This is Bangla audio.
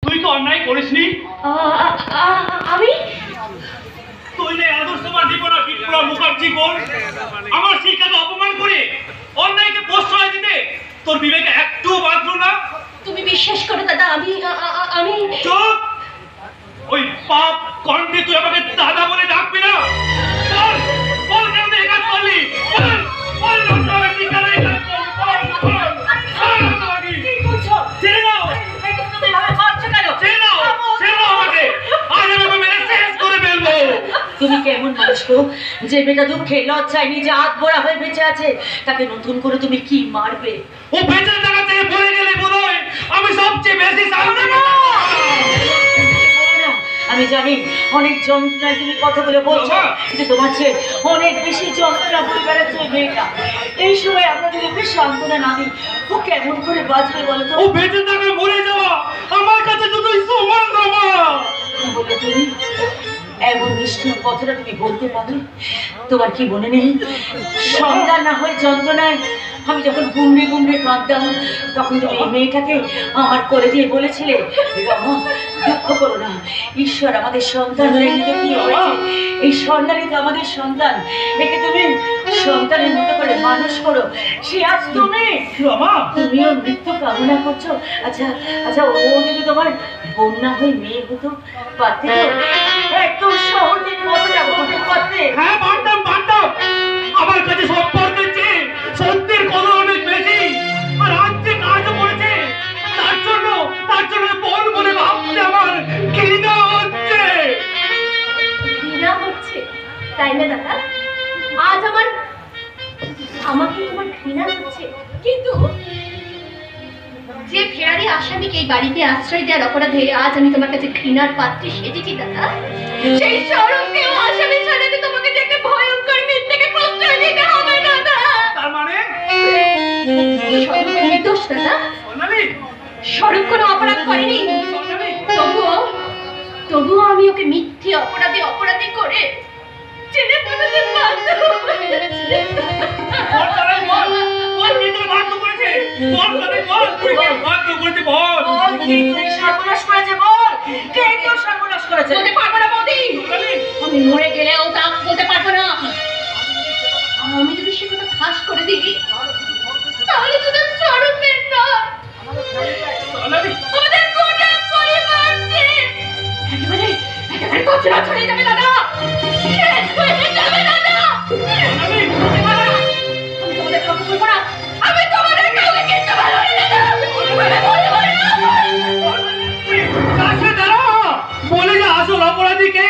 তুই তো অন্যায় করিসনি। আমি তুই নে আদর্শবাদী বলা বিপ্লব মুখার্জি বল আমার শিক্ষাকে অপমান করে অন্যায়কে প্রশ্রয় দিতে তোর বিবেকে একটু বাঁধলো না? তুমি বিশ্বাস করো দাদা, আমি চুপ! ওই পাপ কণ্ঠে তুই আমাকে দাদা বলে ডাকবি না। বল বল কেন তুই এই কাজ করলি? বল বল রত্নাবের বিজ্ঞানে এই কাজ করলি? বল বল কি করছো? ছেড়ে দাও, তুমি এভাবে মারছো কেন? ছেড়ে দাও, ছেড়ে দাও আমাকে। আজ আমি ওকে মেরে শেষ করে ফেলবো। তুমি কেমন মানুষ গো, যে মেয়েটা দুঃখে লজ্জায় নিজে হাত ভরা হয়ে বেঁচে আছে, তাকে নতুন করে তুমি কি মারবে? ও বেঁচে থাকা থেকে বলে গেলে বোধহয় আমি সবচেয়ে বেশি শান্তি আমি জানি অনেক যন্ত্রণায় তুমি কথাগুলো বলছো, কিন্তু তোমার চেয়ে অনেক বেশি যন্ত্রণা বলে বেড়াচ্ছে ওই মেয়েটা। এই সময় আমরা যদি ওকে সান্ত্বনা না দিই, ও কেমন করে বাঁচবে বলো তো? ও বেঁচে থাকা মরে যাওয়া আমার কাছে দুটোই সমান বাবা। বলে তুমি এমন নিষ্ঠুর কথাটা তুমি বলতে পারো? তোমার কি মনে নেই, সন্তান না হয়ে যন্ত্রণায় আমি যখন গুমড়ে গুমড়ে কাঁদতাম, তখন তুমি এই মেয়েটাকে আমার কোলে দিয়ে বলেছিলে, রমা দুঃখ করো না, ঈশ্বর আমাদের সন্তান রেখে কি হয়েছে, এই স্বর্ণালী তো আমাদের সন্তান, একে তুমি সন্তানের মতো করে মানুষ করো। সে আজ তুমি রমা তুমিও মৃত্যু কামনা করছো। আচ্ছা আচ্ছা, ও যদি তোমার বন্যা হয়ে মেয়ে হতো, পারতে তো একদম সহজে কথাটা বলতে পারতে। হ্যাঁ পারতাম পারতাম। আমার কাছে সম্পর্কের চেয়ে সত্যের কদর অনেক বেশি। আর আজ যে কাজও করেছে তার জন্য বল বলে ভাবতে আমার ঘৃণা হচ্ছে। ঘৃণা হচ্ছে তাই না দাদা? আজ আমাকে তোমার ঘৃণা হচ্ছে, কিন্তু যে ফেরারি আসামিকে এই বাড়িতে আশ্রয় দেওয়ার অপরাধে আজ আমি তোমার কাছে ঘৃণার পাত্রী সেজেছি দাদা, সেই স্মরণকে আসামি ছাড়াতে তোমাকে যে একটা ভয়ঙ্কর মিথ্যেকে প্রশ্রয় দিতে হবে দাদা। তার মানে স্বরূপের নির্দোষ দাদা, সোনালি স্বরূপ কোনো অপরাধ করেনি। সোনালি তবুও আমি ওকে মিথ্যে অপরাধী করে জেলে পাঠাতে বাধ্য হয়েছি। বল সোনালি বল বল কে তোর বাধ্য করেছে? বল সোনালি বল তুই কে বাধ্য করেছে? বল কে তোর সর্বনাশ করেছে? বল কে তোর সর্বনাশ করেছে? বলতে পারবো না বৌদি, সোনালি আমি মরে গেলেও তা বলতে পারবো না। আমি যদি সে কথা ফাঁস করে দিই, তাহলে শুধু স্বরূপের নয়, সোনালি আমাদের গোটা পরিবারকে একেবারে কচরা ছড়িয়ে যাবে দাদা, শেষ হয়ে যাবে দাদা। সোনালি আমি তোমাদের কাউকে বলবো না, আমি তোমাদের কাউকে কিচ্ছু বলবো না দাদা, আমি বলবো না। কাছে দাঁড়া বলে যে আসল অপরাধী কে?